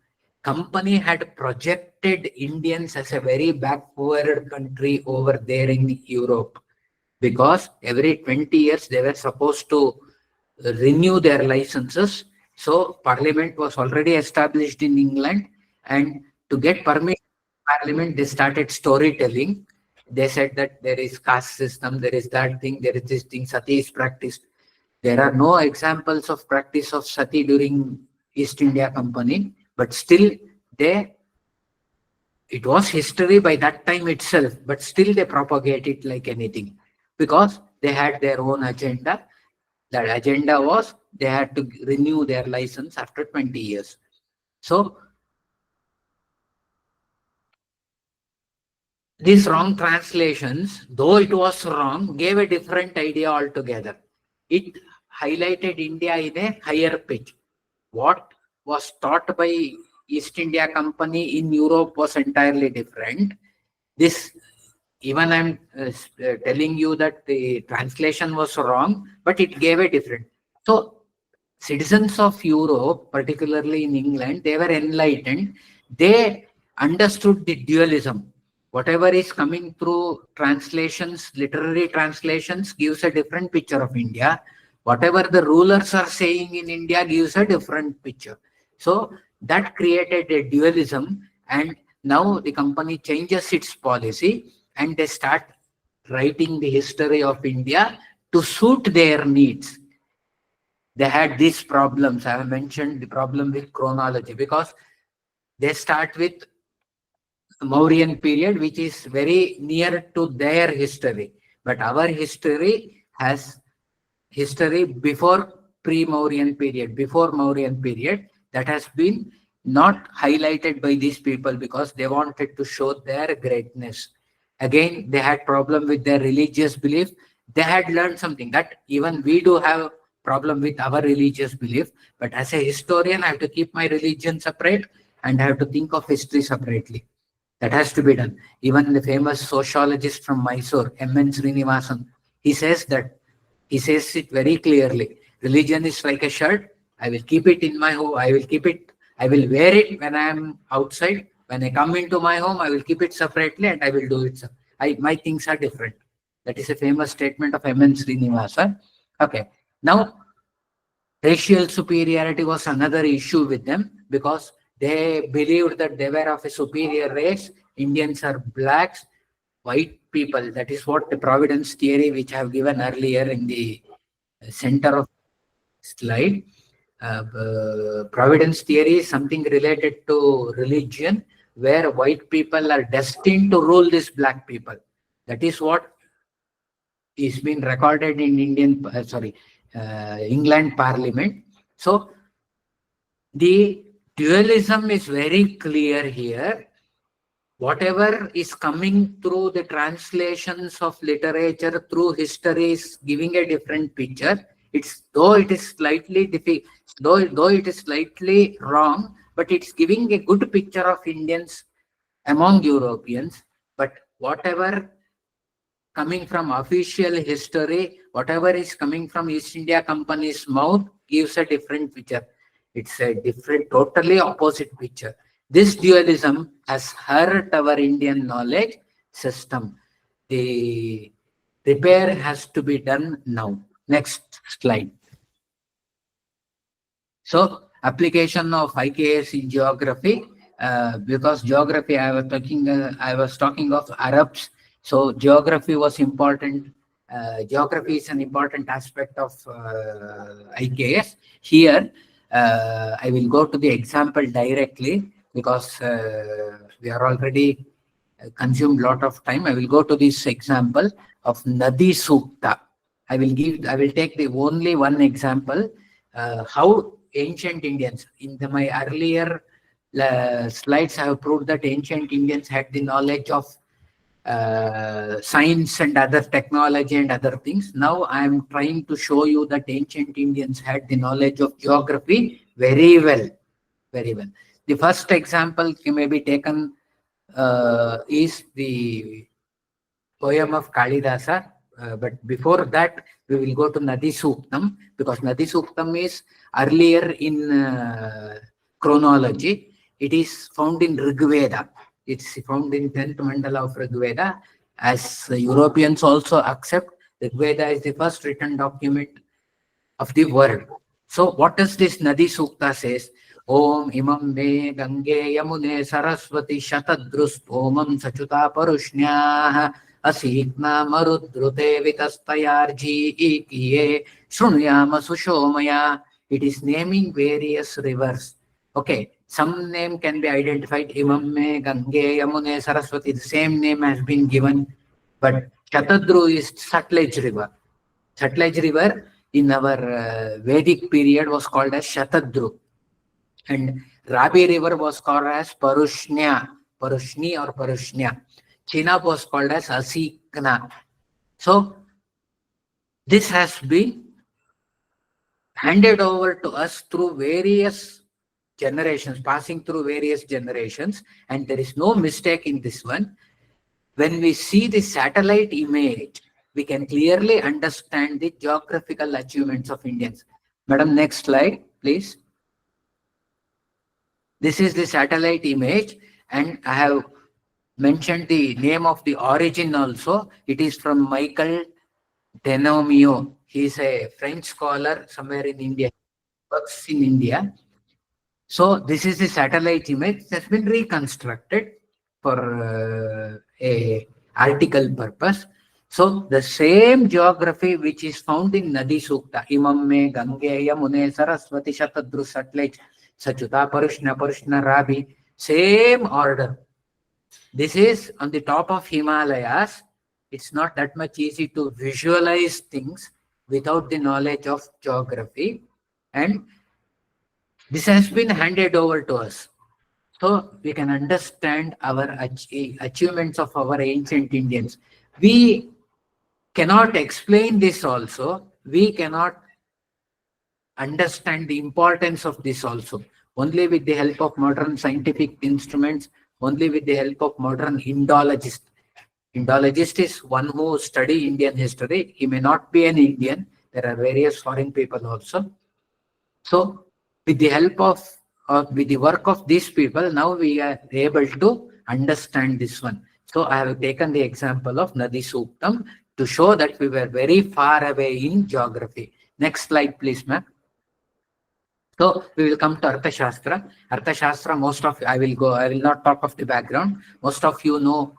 [SPEAKER 1] Company had projected Indians as a very backward country over there in Europe, because every 20 years they were supposed to renew their licenses. So Parliament was already established in England, and to get permission Parliament, they started storytelling. They said that there is caste system, there is that thing, there is this thing, sati is practiced. There are no examples of practice of sati during East India Company, but still it was history by that time itself, but still they propagate it like anything, because they had their own agenda. That agenda was they had to renew their license after 20 years. So these wrong translations, though it was wrong, gave a different idea altogether. It highlighted India in a higher pitch. What was taught by East India Company in Europe was entirely different. This, even I'm telling you that the translation was wrong, but it gave a different. So citizens of Europe, particularly in England, they were enlightened. They understood the dualism. Whatever is coming through translations, literary translations, gives a different picture of India. Whatever the rulers are saying in India gives a different picture. So that created a dualism, and now the company changes its policy and they start writing the history of India to suit their needs. They had these problems. I have mentioned the problem with chronology, because they start with Mauryan period, which is very near to their history. But our history has history before pre-Mauryan period, before Mauryan period, that has been not highlighted by these people because they wanted to show their greatness. Again, they had problem with their religious belief. They had learned something that even we do have problem with our religious belief. But as a historian, I have to keep my religion separate. and I have to think of history separately. That has to be done. Even the famous sociologist from Mysore, M.N. Srinivasan, he says that, he says it very clearly. Religion is like a shirt. I will keep it in my home. I will keep it. I will wear it when I am outside. When I come into my home, I will keep it separately and I will do it. My things are different. That is a famous statement of M.N. Srinivasan. Okay. Now, racial superiority was another issue with them because they believed that they were of a superior race. Indians are blacks, white people. That is what the providence theory, which I have given earlier in the center of slide. Providence theory is something related to religion, where white people are destined to rule these black people. That is what is been recorded in England Parliament. So the dualism is very clear here. Whatever is coming through the translations of literature, through history, is giving a different picture. It's though it is slightly though it is slightly wrong, but it's giving a good picture of Indians among Europeans. But whatever coming from official history, whatever is coming from East India Company's mouth gives a different picture. It's a different, totally opposite picture. This dualism has hurt our Indian knowledge system. The repair has to be done now. Next slide. So, application of IKS in geography, because geography I was talking of Arabs. So geography was important. Geography is an important aspect of IKS. Here, I will go to the example directly because we are already consumed a lot of time. I will go to this example of Nadi Sukta. I will take the only one example. How ancient Indians, my earlier slides, I have proved that ancient Indians had the knowledge of science and other technology and other things. Now I am trying to show you that ancient Indians had the knowledge of geography very well, very well. The first example may be taken is the poem of Kalidasa. But before that, we will go to Nadi Suktam, because Nadi Suktam is earlier in chronology. It is found in Rig Veda. It's found in 10th mandala of Rig Veda. As Europeans also accept, Rig Veda is the first written document of the world. So what does this Nadi Sukta says? Om imam me gange yamune saraswati shatadrus omam sachuta parushnyah asikna marudrute vitastayarji ikiye shrunuyama sushomaya. It is naming various rivers. Okay, some name can be identified. Imam me gange yamune saraswati. The same name has been given, but Shatadru is Sutlej River. Sutlej River in our Vedic period was called as Shatadru. And Rabi River was called as Parushni or Parushnya. Chenab was called as Asikna. So this has been handed over to us through various generations, passing through various generations, and there is no mistake in this one. When we see the satellite image, we can clearly understand the geographical achievements of Indians. Madam, next slide, please. This is the satellite image, and I have mentioned the name of the origin also. It is from Michael Denomio. He is a French scholar somewhere in India. He works in India. So this is the satellite image that has been reconstructed for a article purpose. So the same geography which is found in Nadi Sukta, Imam me Gange Yamune Saraswati Shatadru Sutlej Sachuta Parushna Rabi, same order. This is on the top of Himalayas. It's not that much easy to visualize things without the knowledge of geography, and this has been handed over to us. So we can understand our achievements of our ancient Indians. We cannot explain this also. We cannot understand the importance of this also. only with the help of modern scientific instruments, only with the help of modern Indologist. Indologist is one who study Indian history. He may not be an Indian. There are various foreign people also. So with the help of, with the work of these people, now we are able to understand this one. So I have taken the example of Nadi Suktam to show that we were very far away in geography. Next slide, please, ma'am. So we will come to Arthashastra. Arthashastra, I will not talk of the background. Most of you know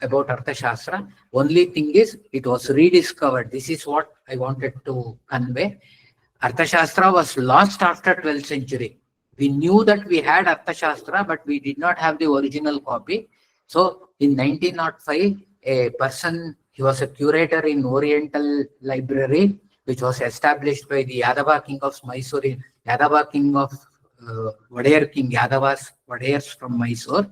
[SPEAKER 1] about Arthashastra. Only thing is, it was rediscovered. This is what I wanted to convey. Arthashastra was lost after 12th century. We knew that we had Arthashastra, but we did not have the original copy. So in 1905, a person, he was a curator in Oriental Library, which was established by the Yadava king of Mysore, Yadava king of Wadayar king, Yadavas, Wadayars from Mysore.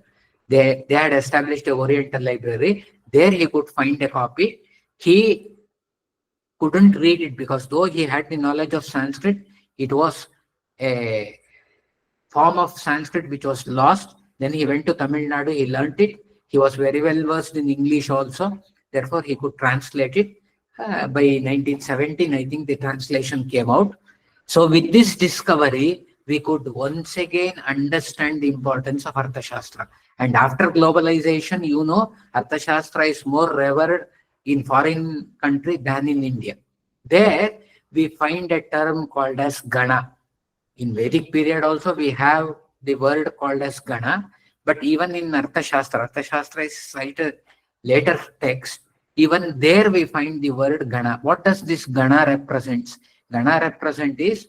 [SPEAKER 1] They had established a Oriental Library. There he could find a copy. He couldn't read it because though he had the knowledge of Sanskrit, it was a form of Sanskrit which was lost. Then he went to Tamil Nadu, he learnt it. He was very well versed in English also. Therefore, he could translate it. By 1917, I think the translation came out. So with this discovery, we could once again understand the importance of Arthashastra. And after globalization, you know, Arthashastra is more revered in foreign country than in India. There, we find a term called as Gana. In Vedic period also, we have the word called as Gana. But even in Arthashastra, Arthashastra is cited later text. Even there we find the word Gana. What does this Gana represents? Gana represents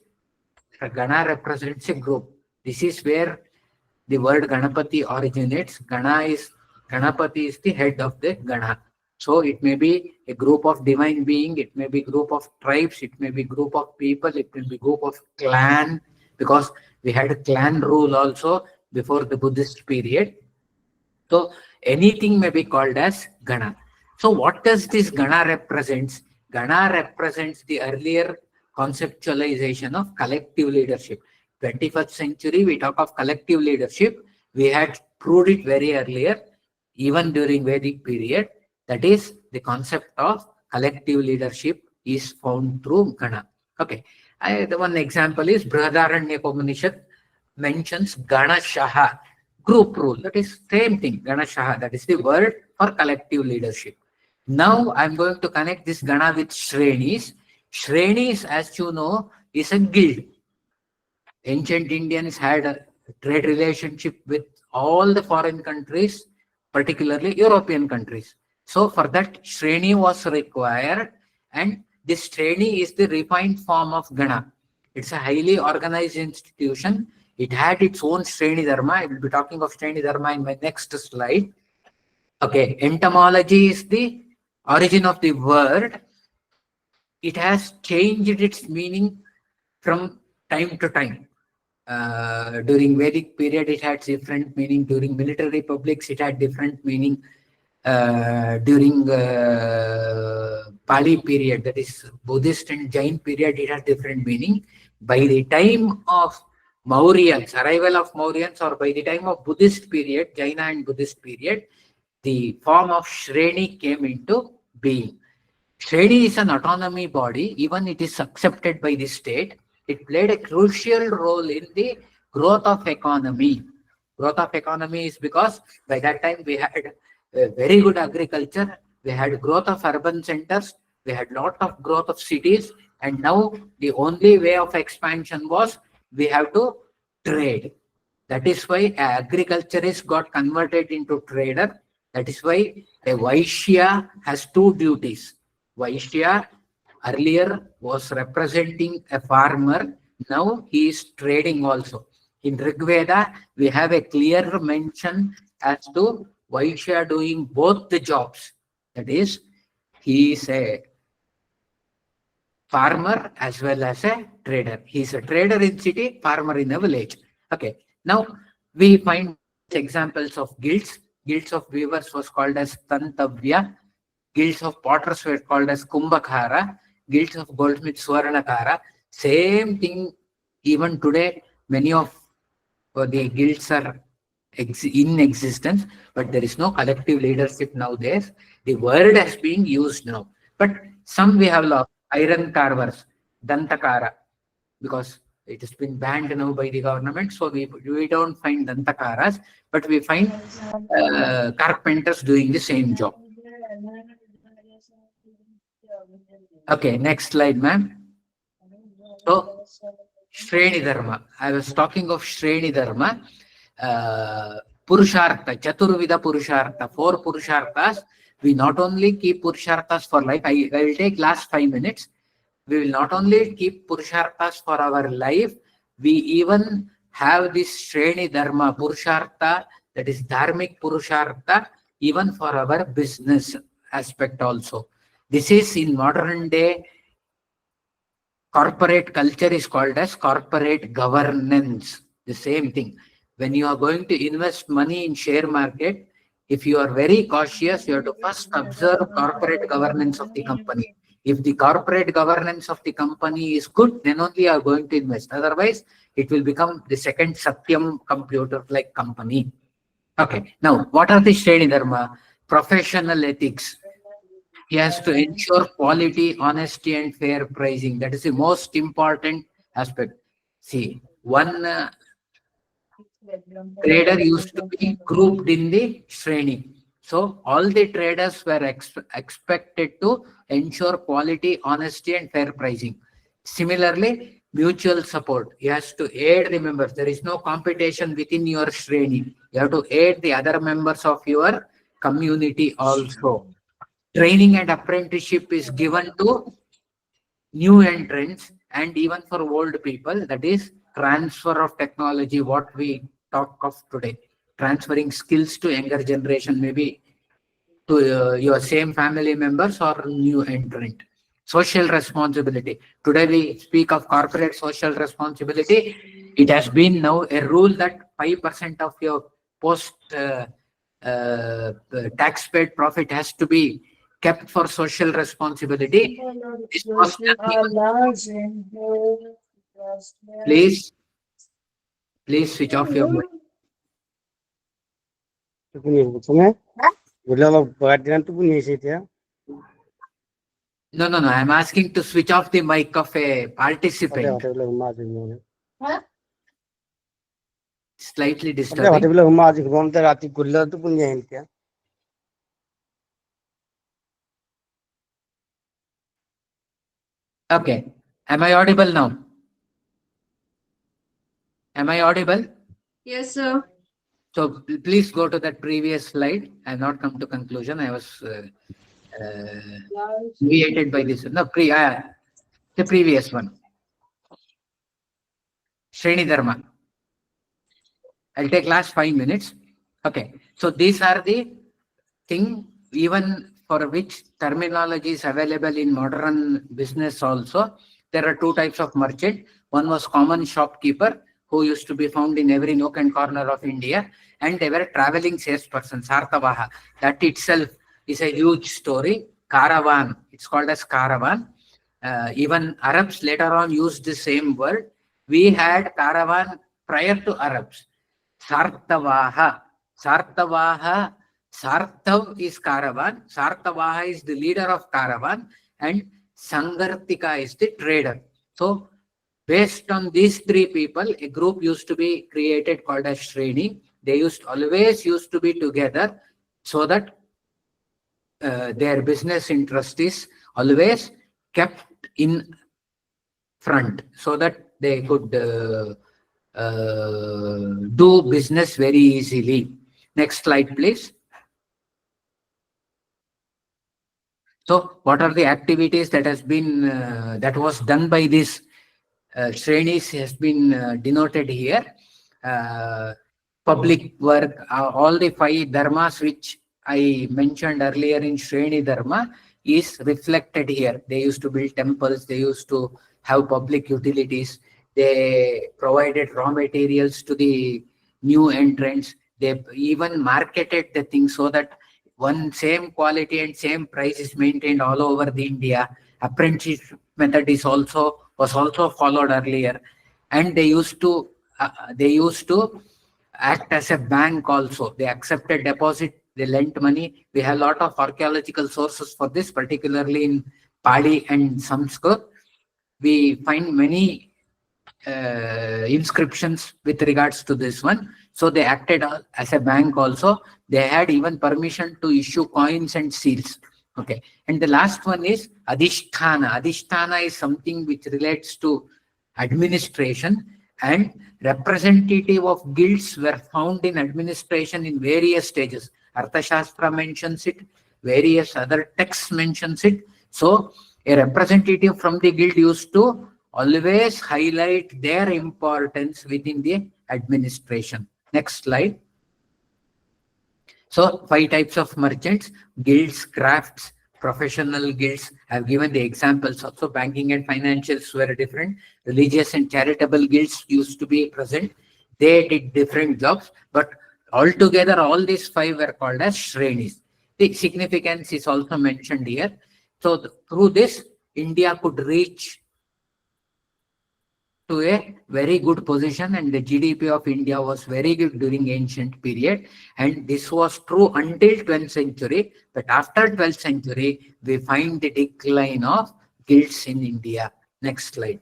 [SPEAKER 1] a group. This is where the word Ganapati originates. Ganapati is the head of the Gana. So it may be a group of divine being, it may be group of tribes, it may be group of people, it may be group of clan, because we had a clan rule also before the Buddhist period. So anything may be called as Gana. So what does this Gana represents? Gana represents the earlier conceptualization of collective leadership. 21st century, we talk of collective leadership. We had proved it very earlier, even during Vedic period. That is, the concept of collective leadership is found through Gana. Okay. The one example is Brihadaranya Upanishad mentions Gana Shaha, group rule. That is same thing, Gana Shaha. That is the word for collective leadership. Now I'm going to connect this Gana with Shrenis. Shrenis, as you know, is a guild. Ancient Indians had a trade relationship with all the foreign countries, particularly European countries. So for that, Shreni was required, and this Shreni is the refined form of Gana. It's a highly organized institution. It had its own Shreni Dharma. I will be talking of Shreni Dharma in my next slide. Okay, entomology is the origin of the word. It has changed its meaning from time to time. During Vedic period, it had different meaning. During military republics, it had different meaning. During Pali period, that is Buddhist and Jain period, it had different meaning. By the time of Mauryans, arrival of Mauryans, or by the time of Buddhist period, Jaina and Buddhist period, the form of Shreni came into being. Shreni is an autonomy body, even it is accepted by the state. It played a crucial role in the growth of economy. Growth of economy is because by that time we had very good agriculture, we had growth of urban centers, we had lot of growth of cities, and now the only way of expansion was we have to trade. That is why agriculturist got converted into trader. That is why a Vaishya has two duties. Vaishya earlier was representing a farmer, now he is trading also. In Rig Veda, we have a clear mention as to Vaishya doing both the jobs. That is, he is a farmer as well as a trader. He is a trader in city, farmer in a village. Okay. Now, we find examples of guilds. Guilds of weavers was called as Tantavya. Guilds of potters were called as Kumbhakara. Guilds of goldsmiths Swarnakara. Same thing even today, many of or the guilds are in existence, but there is no collective leadership nowadays. The word has been used now, but some we have lost. Iron carvers, Dantakara, because it has been banned now by the government, so we don't find Dantakaras, but we find carpenters doing the same job. Okay, next slide, ma'am. So, Shreni Dharma. I was talking of Shreni Dharma. Purushartha, Chaturvida Purushartha, 4 Purusharthas. We not only keep Purusharthas for life, I will take last 5 minutes. We will not only keep Purusharthas for our life, we even have this Shreni Dharma Purushartha, that is Dharmic Purushartha, even for our business aspect also. This is in modern day. Corporate culture is called as corporate governance. The same thing. When you are going to invest money in share market, if you are very cautious, you have to first observe corporate governance of the company. If the corporate governance of the company is good, then only you are going to invest. Otherwise, it will become the second Satyam computer-like company. Okay. Now, what are the Shreni Dharma? Professional ethics. He has to ensure quality, honesty, and fair pricing. That is the most important aspect. See, one trader used to be grouped in the Shreni. So all the traders were expected to ensure quality, honesty, and fair pricing. Similarly, mutual support. He has to aid the members. There is no competition within your Shreni. You have to aid the other members of your community also. Training and apprenticeship is given to new entrants and even for old people. That is transfer of technology, what we talk of today. Transferring skills to younger generation, maybe to your same family members or new entrant. Social responsibility. Today we speak of corporate social responsibility. It has been now a rule that 5% of your post tax paid profit has to be kept for social responsibility. This was please, please switch off your mic. No, no, no. I'm asking to switch off the mic of a participant. Slightly disturbing. Okay. Am I audible now? Am I audible?
[SPEAKER 4] Yes, sir.
[SPEAKER 1] So please go to that previous slide. I have not come to conclusion. I was deviated by this. No, the previous one. Shreni Dharma. I'll take last 5 minutes. Okay. So these are the thing even for which terminology is available in modern business also. There are 2 types of merchant. One was common shopkeeper who used to be found in every nook and corner of India, and they were traveling salesperson, Sartavaha. That itself is a huge story. Caravan, it's called as caravan. Even Arabs later on used the same word. We had caravan prior to Arabs. Sartavaha. Sartavaha. Sartav is caravan. Sartavaha is the leader of caravan, and Sangartika is the trader. So, based on these 3 people, a group used to be created called as Shreni. They always used to be together so that their business interest is always kept in front so that they could do business very easily. Next slide, please. So, what are the activities that has been that was done by this Shrenis has been denoted here? Public work, all the 5 dharmas which I mentioned earlier in Shreni Dharma is reflected here. They used to build temples, they used to have public utilities, they provided raw materials to the new entrants, they even marketed the thing so that one same quality and same price is maintained all over the India. Apprenticeship method was also followed earlier, and they used to they used to act as a bank also. They accepted deposit, they lent money. We have a lot of archaeological sources for this, particularly in Pali and Sanskrit. We find many inscriptions with regards to this one. So they acted as a bank also. They had even permission to issue coins and seals. Okay. And the last one is Adhisthana. Adhisthana is something which relates to administration, and representative of guilds were found in administration in various stages. Arthashastra mentions it, various other texts mentions it. So a representative from the guild used to always highlight their importance within the administration. Next slide. So 5 types of merchants: guilds, crafts, professional guilds. I've given the examples. Also banking and financials were different. Religious and charitable guilds used to be present. They did different jobs, but altogether all these 5 were called as Shrenis. The significance is also mentioned here. So through this, India could reach to a very good position, and the GDP of India was very good during ancient period, and this was true until 12th century. But after 12th century, we find the decline of guilds in India. Next slide.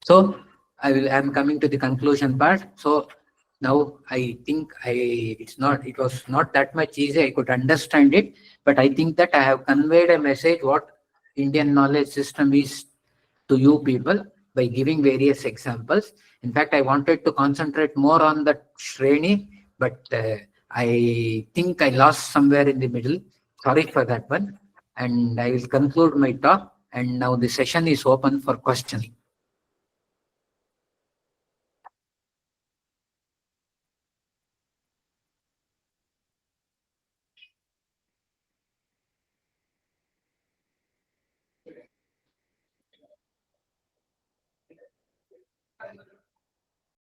[SPEAKER 1] So I'm coming to the conclusion part. So now I think it was not that much easy. I could understand it, but I think that I have conveyed a message what Indian knowledge system is to you people by giving various examples. In fact, I wanted to concentrate more on the Shreni, but I think I lost somewhere in the middle. Sorry for that one. And I will conclude my talk. And now the session is open for questioning.